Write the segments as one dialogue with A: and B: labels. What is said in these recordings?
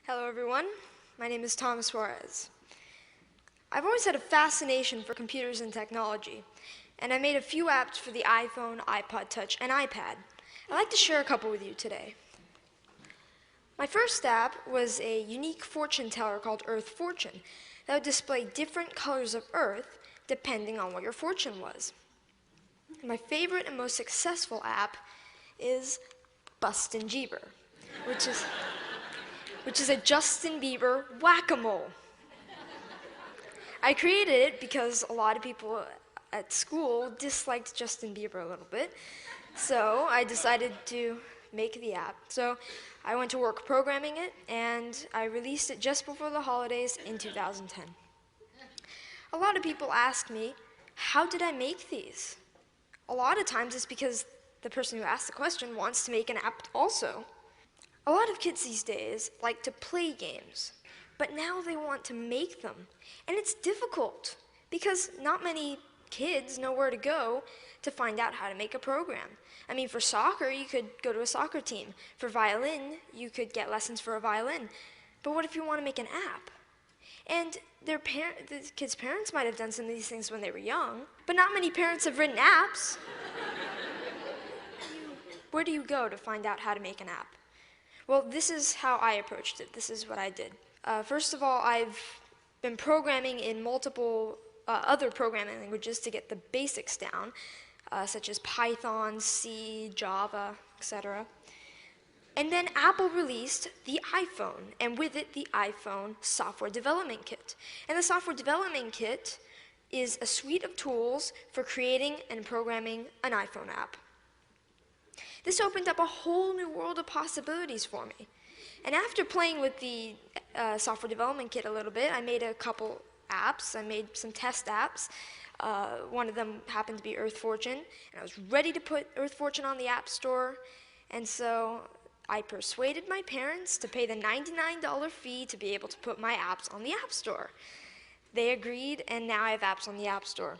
A: Hello everyone, my name is Thomas Suarez. I've always had a fascination for computers and technology, and I made a few apps for the iPhone, iPod Touch, and iPad. I'd like to share a couple with you today. My first app was a unique fortune teller called Earth Fortune that would display different colors of Earth depending on what your fortune was. My favorite and most successful app is Bustin' Jeeber, which is a Justin Bieber whack-a-mole. I created it because a lot of people at school disliked Justin Bieber a little bit, so I decided to make the app. So I went to work programming it, and I released it just before the holidays in 2010. A lot of people ask me, how did I make these? A lot of times it's because the person who asked the question wants to make an app also. A lot of kids these days like to play games, but now they want to make them. And it's difficult because not many kids know where to go to find out how to make a program. I mean, for soccer, you could go to a soccer team. For violin, you could get lessons for a violin. But what if you want to make an app? And the kids' parents might have done some of these things when they were young, but not many parents have written apps. Where do you go to find out how to make an app? Well, this is how I approached it. This is what I did. First of all, I've been programming in multiple other programming languages to get the basics down, such as Python, C, Java, etc. And then Apple released the iPhone, and with it, the iPhone Software Development Kit. And the Software Development Kit is a suite of tools for creating and programming an iPhone app. This opened up a whole new world of possibilities for me. And after playing with the Software Development Kit a little bit, I made a couple apps. I made some test apps. One of them happened to be Earth Fortune, and I was ready to put Earth Fortune on the App Store. And so I persuaded my parents to pay the $99 fee to be able to put my apps on the App Store. They agreed, and now I have apps on the App Store.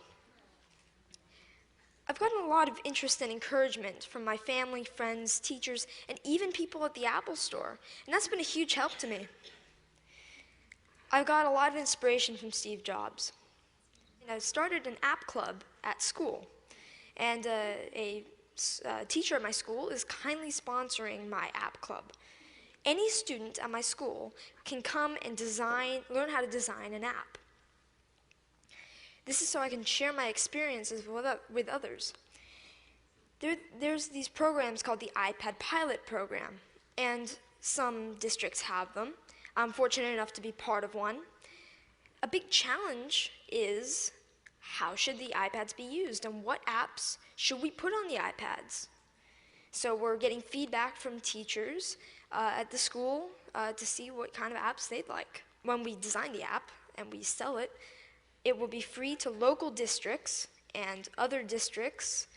A: I've gotten a lot of interest and encouragement from my family, friends, teachers, and even people at the Apple Store, and that's been a huge help to me. I've got a lot of inspiration from Steve Jobs. And I started an app club at school, and a teacher at my school is kindly sponsoring my app club. Any student at my school can come and learn how to design an app. This is so I can share my experiences with others. There's these programs called the iPad Pilot Program, and some districts have them. I'm fortunate enough to be part of one. A big challenge is, how should the iPads be used, and what apps should we put on the iPads? So we're getting feedback from teachers at the school to see what kind of apps they'd like. When we design the app and we sell it, it will be free to local districts and other districts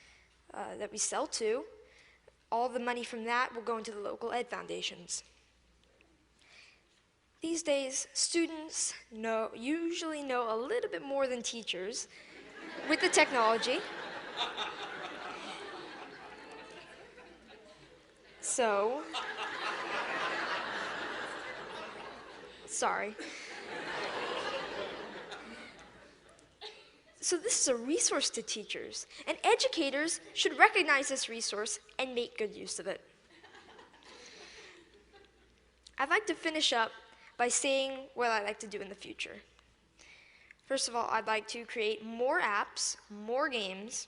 A: that we sell to. All the money from that will go into the local ed foundations. These days, students usually know a little bit more than teachers with the technology. So, sorry. So this is a resource to teachers, and educators should recognize this resource and make good use of it. I'd like to finish up by saying what I'd like to do in the future. First of all, I'd like to create more apps, more games.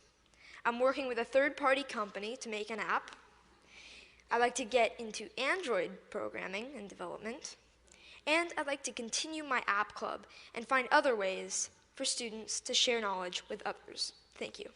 A: I'm working with a third-party company to make an app. I'd like to get into Android programming and development. And I'd like to continue my app club and find other ways for students to share knowledge with others. Thank you.